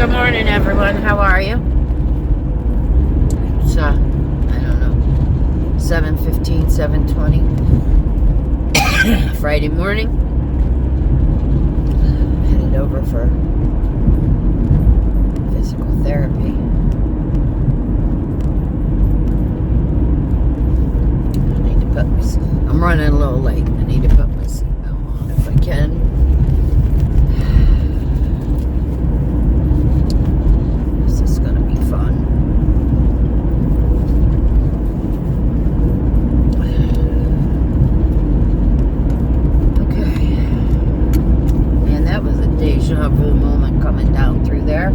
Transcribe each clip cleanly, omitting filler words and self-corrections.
Good morning, everyone. How are you? It's, I don't know, 7:15, 7:20. Friday morning. Headed over for physical therapy. I'm running a little late. I need to put my seatbelt on if I can. This is going to be fun. Okay. Man, that was a deja vu moment coming down through there.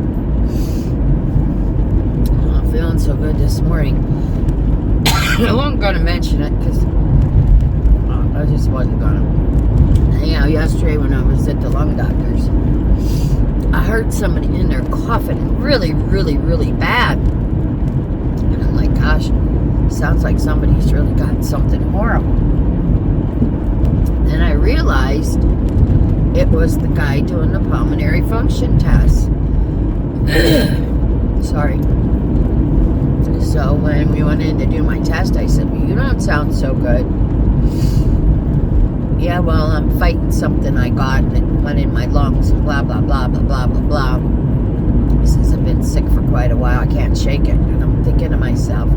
I'm feeling so good this morning. I wasn't going to mention it because I just wasn't going to. Anyhow, yesterday when I was at the lung doctor's, I heard somebody in there coughing really, really, really bad. And I'm like, gosh, sounds like somebody's really got something horrible. Then I realized it was the guy doing the pulmonary function test. Sorry. So when we went in to do my test, I said, well, you don't sound so good. Yeah, well, I'm fighting something I got that went in my lungs and blah, blah, blah, blah, blah, blah, blah. He says, I've been sick for quite a while. I can't shake it. And I'm thinking to myself,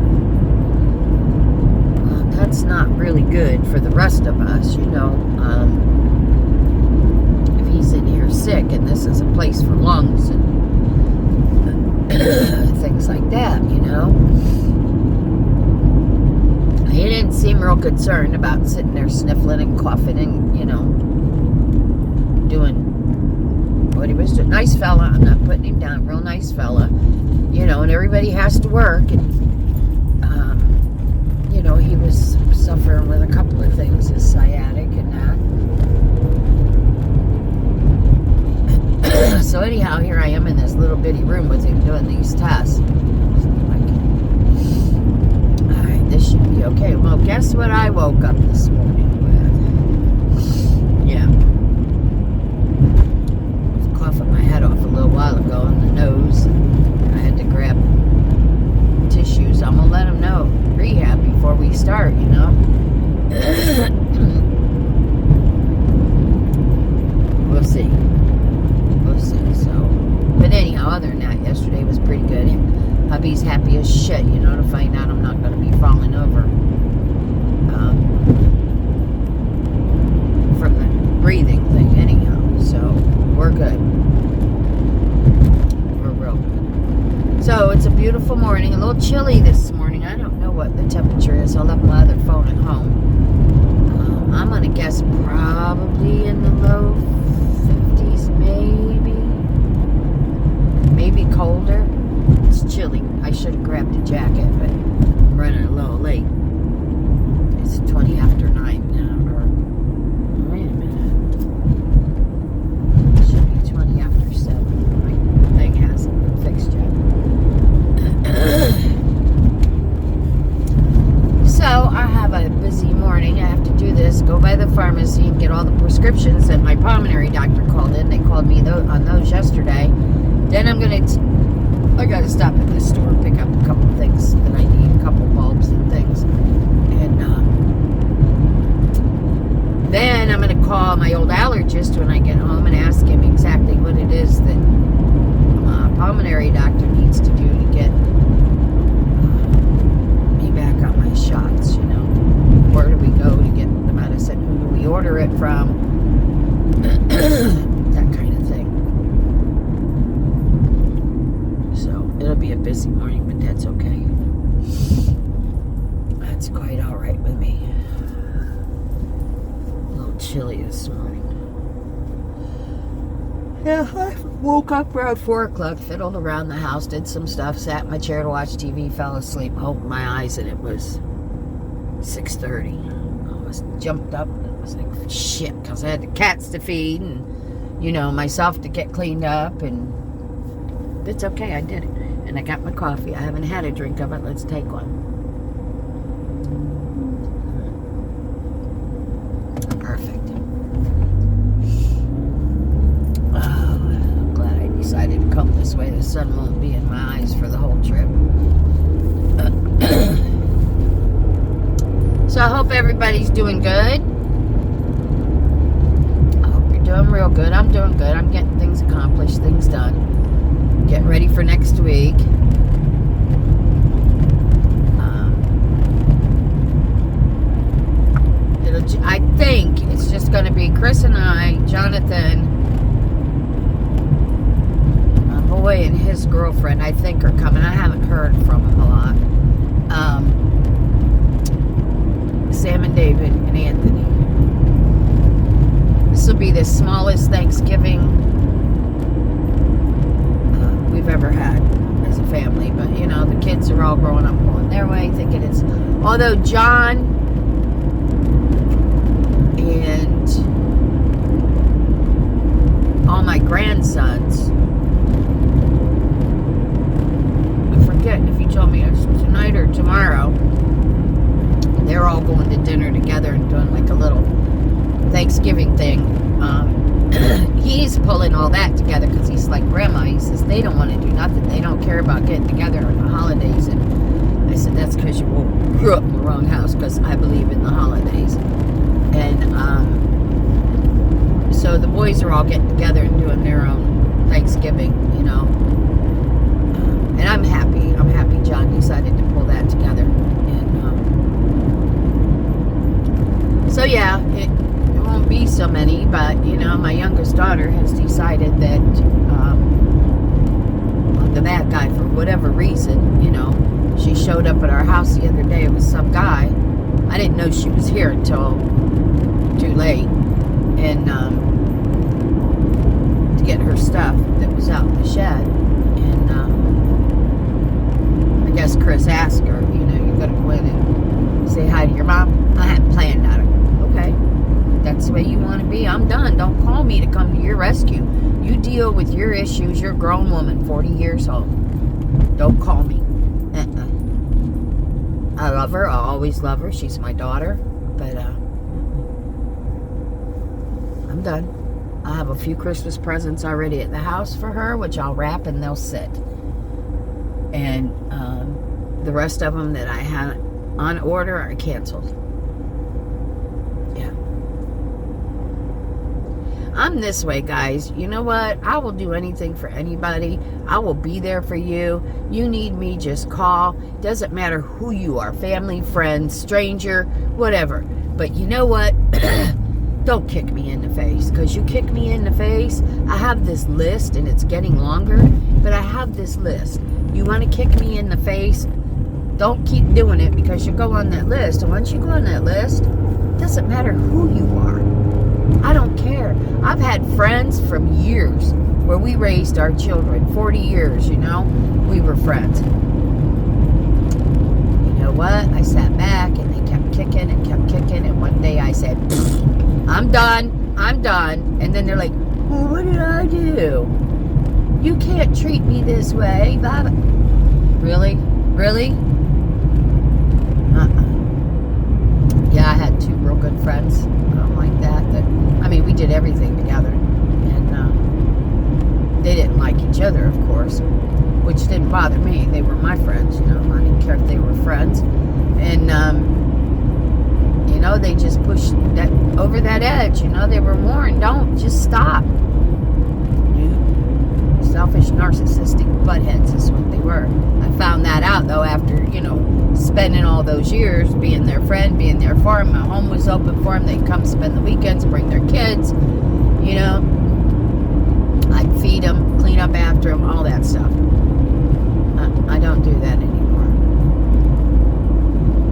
well, that's not really good for the rest of us, you know. If he's in here sick and this is a place for lungs and things like that, you know. He didn't seem real concerned about sitting there sniffling and coughing and, you know, doing what he was doing. Nice fella. I'm not putting him down. Real nice fella. You know, and everybody has to work. And, you know, he was suffering with a couple of things, his sciatic and that. So anyhow, here I am in this little bitty room with him doing these tests. This should be okay. Well, guess what I woke up this morning with? Yeah. I was coughing my head off a little while ago in the nose. I had to grab tissues. I'm going to let them know. Rehab before we start, you know. We'll see. We'll see. So, but anyhow, other than that, yesterday was pretty good. Hubby's happy as shit, you know, to find out I'm not going to be falling over from the breathing thing anyhow. So, we're good. We're real good. So, it's a beautiful morning. A little chilly this morning. I don't know what the temperature is. I left my other phone at home. I'm going to guess probably in the low 50s, maybe colder. It's chilly. I should have grabbed a jacket, but I'm running a little late. It's 20 after 9 now, or wait a minute. It should be 20 after 7. My thing hasn't been fixed yet. So I have a busy morning. I have to do this, go by the pharmacy and get all the prescriptions that my pulmonary doctor called in. They called me on those yesterday. Then I got to stop at this store and pick up a couple things that I need, a couple bulbs and things. And then I'm going to call my old allergist when I get home and ask him exactly what it is that a pulmonary doctor needs to do to get me back on my shots, you know. Where do we go to get the medicine? Who do we order it from? That kind of thing. It'll be a busy morning, but that's okay. That's quite all right with me. A little chilly this morning. Yeah, I woke up around 4 o'clock, fiddled around the house, did some stuff, sat in my chair to watch TV, fell asleep, opened my eyes, and it was 6:30. I was jumped up, and it was like, shit, because I had the cats to feed, and, you know, myself to get cleaned up, and it's okay, I did it. And I got my coffee. I haven't had a drink of it. Let's take one. Perfect. Oh, I'm glad I decided to come come this way. The sun won't be in my eyes for the whole trip. So I hope everybody's doing good. I hope you're doing real good. I'm doing good. I'm getting things accomplished, things done. Get ready for next week. I think it's just going to be Chris and I, Jonathan, my boy and his girlfriend, I think, are coming. I haven't heard from them a lot. Sam and David and Anthony. This will be the smallest Thanksgiving we've ever had as a family. But, you know, the kids are all growing up going their way, thinking it's... Although John... and all my grandsons, I forget if you told me it's tonight or tomorrow, they're all going to dinner together and doing like a little Thanksgiving thing. He's pulling all that together because he's like, Grandma, he says they don't want to do nothing, they don't care about getting together on the holidays. And I said, that's because you grew up in the wrong house, because I believe in the holidays. And so the boys are all getting together and doing their own Thanksgiving, you know. And I'm happy. I'm happy John decided to pull that together. And so yeah, it won't be so many, but you know, my youngest daughter has decided that the bad guy, for whatever reason, you know, she showed up at our house the other day. It was some guy. I didn't know she was here until too late, and to get her stuff that was out in the shed. And I guess Chris asked her, you know, you're gonna go in and say hi to your mom? I hadn't planned on it. Okay, that's the way you want to be. I'm done. Don't call me to come to your rescue. You deal with your issues. You're a grown woman, 40 years old. Don't call me. I love her. I'll always love her. She's my daughter. But I'm done. I have a few Christmas presents already at the house for her, which I'll wrap and they'll sit. And the rest of them that I had on order are canceled. Yeah. I'm this way, guys. You know what? I will do anything for anybody. I will be there for you. You need me, just call. Doesn't matter who you are. Family, friends, stranger, whatever. But you know what? Don't kick me in the face, because you kick me in the face. I have this list, and it's getting longer, but I have this list. You want to kick me in the face? Don't keep doing it, because you go on that list, and once you go on that list, it doesn't matter who you are. I don't care. I've had friends from years where we raised our children, 40 years, you know, we were friends. You know what? I sat back, and they kept kicking, and one day I said, I'm done. And then they're like, well, what did I do? You can't treat me this way. Baba. Really? Yeah, I had two real good friends like that. I mean, we did everything together. And they didn't like each other, of course, which didn't bother me. They were my friends, you know. I didn't care if they were friends. And, you know, they just pushed that over that edge. You know, they were warned, don't, just stop. You selfish, narcissistic buttheads is what they were. I found that out, though, after, you know, spending all those years being their friend, being there for them. My home was open for them. They'd come spend the weekends, bring their kids, you know. I'd feed them, clean up after them, all that stuff. I don't do that anymore.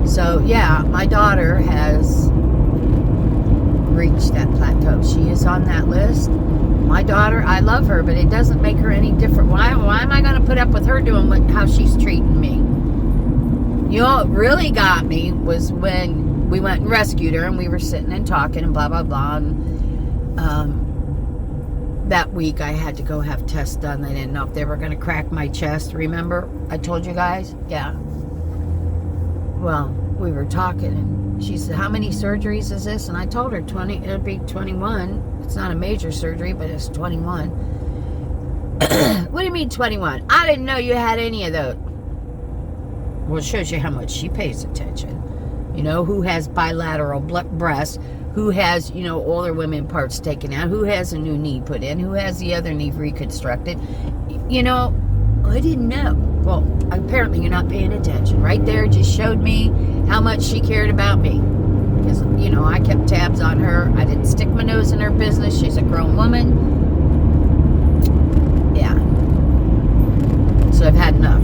So, yeah, my daughter has reached that plateau. She is on that list. My daughter, I love her, but it doesn't make her any different. Why am I going to put up with her doing how she's treating me? You know, what really got me was when we went and rescued her, and we were sitting and talking and blah, blah, blah. And that week I had to go have tests done. They didn't know if they were going to crack my chest. Remember? I told you guys? Yeah. Well, we were talking, and she said, how many surgeries is this? And I told her 20, it'll be 21. It's not a major surgery, but it's 21. What do do you mean 21? I didn't know you had any of those. Well, it shows you how much she pays attention. You know, who has bilateral breasts, who has, you know, all their women parts taken out, who has a new knee put in, who has the other knee reconstructed. You know, I didn't know. Well, apparently you're not paying attention. Right there just showed me how much she cared about me. Because, you know, I kept tabs on her. I didn't stick my nose in her business. She's a grown woman. Yeah. So I've had enough.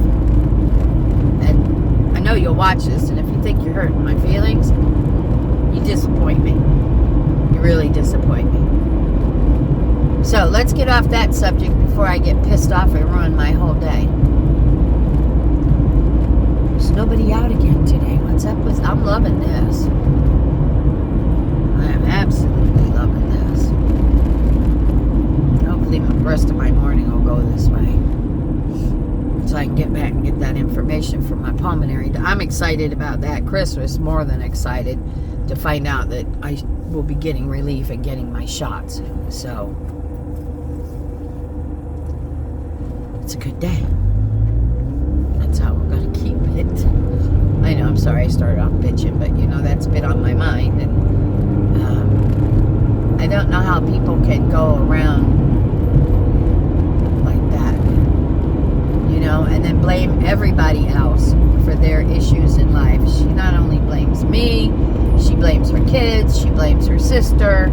And I know you'll watch this, and if you think you're hurting my feelings, you disappoint me. You really disappoint me. So let's get off that subject before I get pissed off and ruin my whole day. There's nobody out again today. What's up with... I'm loving this. I am absolutely loving this. Hopefully the rest of my morning will go this way. So I can get back and get that information from my pulmonary. I'm excited about that. Chris was more than excited to find out that I will be getting relief and getting my shots. So it's a good day. That's how we're going to keep it. I know, I'm sorry I started off bitching, but you know, that's been on my mind. And I don't know how people can go around like that, you know, and then blame everybody else for their issues in life. She not only blames me, she blames her kids, she blames her sister.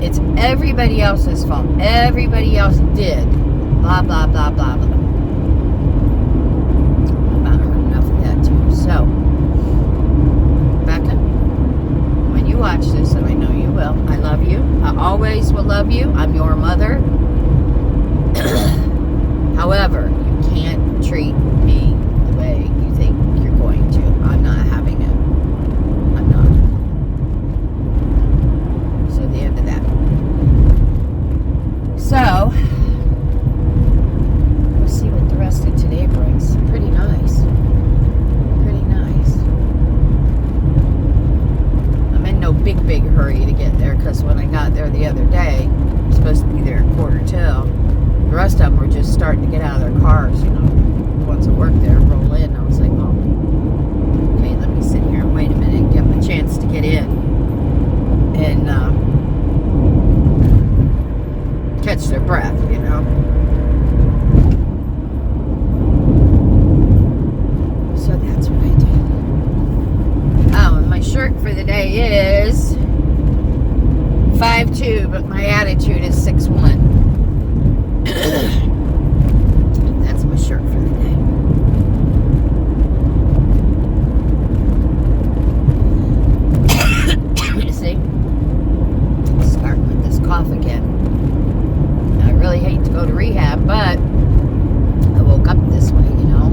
It's everybody else's fault. Everybody else did. Blah, blah, blah, blah, blah. I've about heard enough of that too. So, Becca, when you watch this, and I know you will, I love you. I always will love you. I'm your mother. However, you can't treat me the way you think you're going to. I'm not having it. I'm not. So, the end of that. So, we'll see what the rest of today brings. Pretty nice. Pretty nice. I'm in no big hurry to get there, because when I got there the other day, I'm supposed to be there at 11:45. The rest of them were just starting to get out of their cars, you know. Once I worked there, roll in. I was like, oh, okay, let me sit here and wait a minute and give them a chance to get in and catch their breath, you know. So that's what I did. Oh, and my shirt for the day is 5'2", but my attitude is 6'1". That's my shirt for the day. You see? Starting with this cough again. I really hate to go to rehab, but I woke up this way, you know.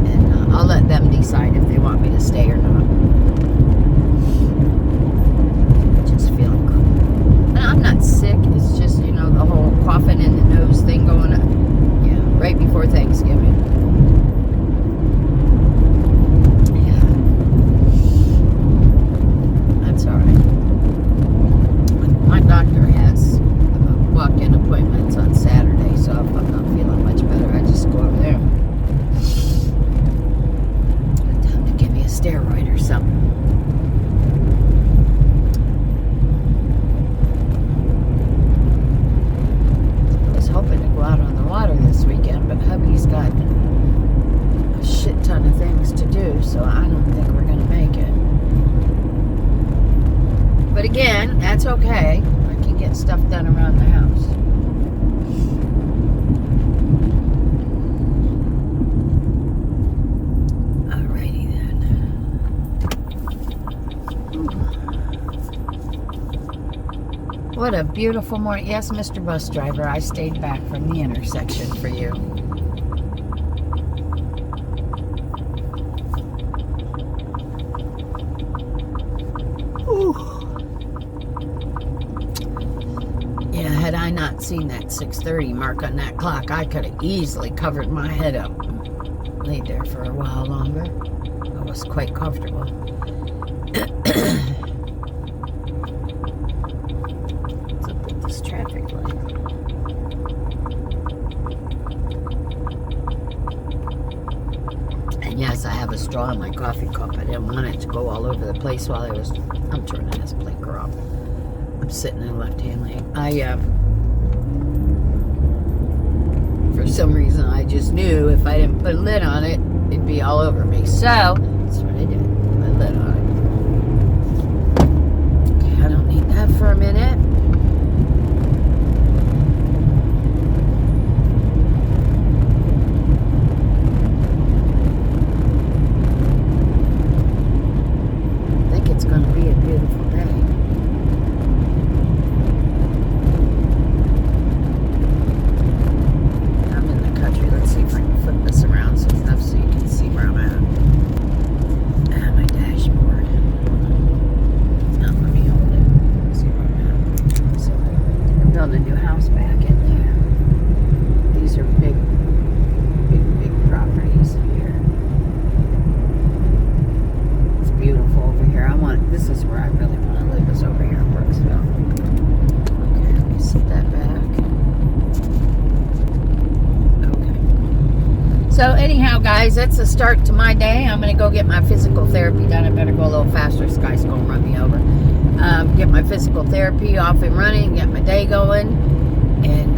And I'll let them decide if they want me to stay or not. Just feeling cool. And I'm not sick. It's just, you know, the whole coughing in the nose thing going on. Yeah, right before Thanksgiving. Yeah. That's all right. My doctor has walk-in appointments on Saturday, so if I'm not feeling much better, I just go over there. Tell him to give me a steroid or something. Hoping to go out on the water this weekend, but hubby's got a shit ton of things to do, so I don't think we're going to make it. But again, that's okay. I can get stuff done around the house. Alrighty then. What a beautiful morning. Yes, Mr. Bus Driver, I stayed back from the intersection for you. Ooh. Yeah, had I not seen that 6:30 mark on that clock, I could have easily covered my head up. Laid there for a while longer. I was quite comfortable. Traffic light. straw in my coffee cup. I didn't want it to go all over the place while I'm turning this blinker off. I'm sitting in the left-hand lane. For some reason, I just knew if I didn't put a lid on it, it'd be all over me. So, that's what I did. Put a lid on it. Okay, I don't need that for a minute. I think it's going to be a beautiful day. Let's see if I can flip this around enough so you can see where I'm at. Ah, my dashboard. Not let me hold it. Let's see where I'm at. So we're building a new house back in there. These are big properties here. It's beautiful over here. This is where I really want to live, is over here in Brooksville. Okay, let me set that back. So anyhow, guys, that's the start to my day. I'm going to go get my physical therapy done. I better go a little faster. This guy's going to run me over. Get my physical therapy off and running, get my day going. And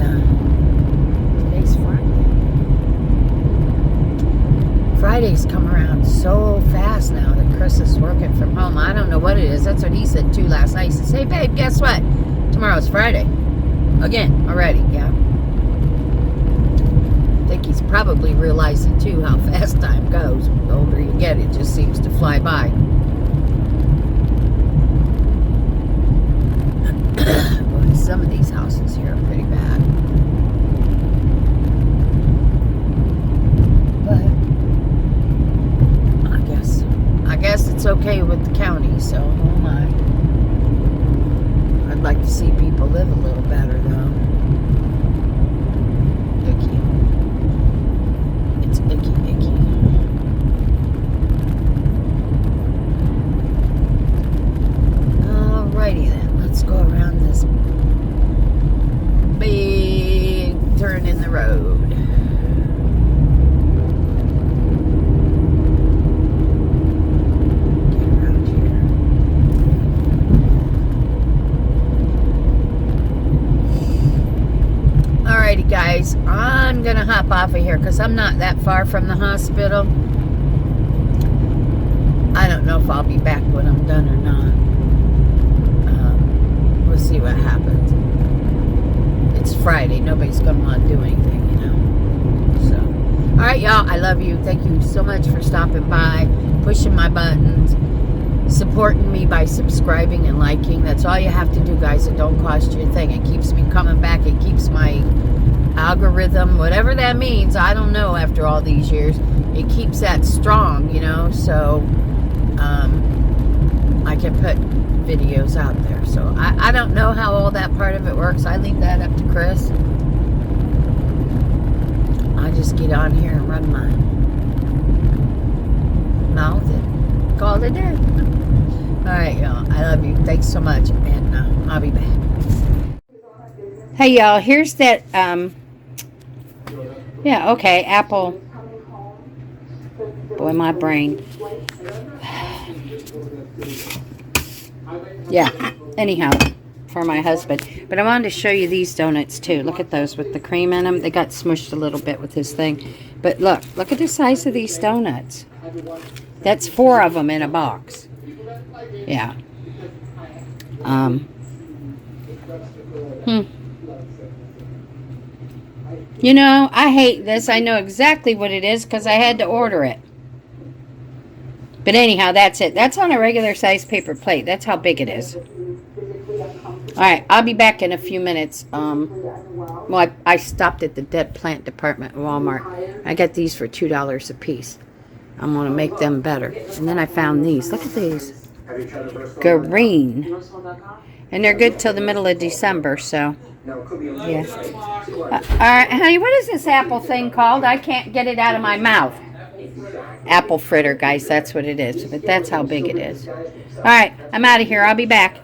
today's Friday. Fridays come around so fast now that Chris is working from home. I don't know what it is. That's what he said too last night. He said, hey, babe, guess what? Tomorrow's Friday. Again, already, yeah. I think he's probably realizing too how fast time goes. The older you get, it just seems to fly by. Boy, some of these houses here are pretty bad. But I guess it's okay with the county, so oh my. I'd like to see people live a little better though. Icky. Alrighty then, let's go around this big turn in the road. Get around here. Alrighty guys, I'm gonna hop off of here because I'm not that far from the hospital. I don't know if I'll be back when I'm done or not. We'll see what happens. It's Friday. Nobody's gonna want to do anything, you know. So, alright y'all, I love you. Thank you so much for stopping by, pushing my buttons, supporting me by subscribing and liking. That's all you have to do, guys. It don't cost you a thing. It keeps me coming back. It keeps my algorithm, whatever that means, I don't know, after all these years, it keeps that strong, you know, so I can put videos out there. So I don't know how all that part of it works. I leave that up to Chris. I just get on here and run my mouth and call it a day. Alright y'all, I love you. Thanks so much, and I'll be back. Hey y'all, here's that yeah, okay, Apple. Boy, my brain. Yeah, anyhow, for my husband. But I wanted to show you these donuts too. Look at those with the cream in them. They got smushed a little bit with this thing. But look at the size of these donuts. That's 4 of them in a box. Yeah. You know, I hate this. I know exactly what it is because I had to order it. But anyhow, that's it. That's on a regular size paper plate. That's how big it is. Alright, I'll be back in a few minutes. Well, I stopped at the dead plant department at Walmart. I got these for $2 a piece. I'm going to make them better. And then I found these. Look at these. Green. And they're good till the middle of December, so... yeah. Alright, honey, what is this apple thing called? I can't get it out of my mouth. Apple fritter, guys, that's what it is. But that's how big it is. Alright, I'm out of here. I'll be back.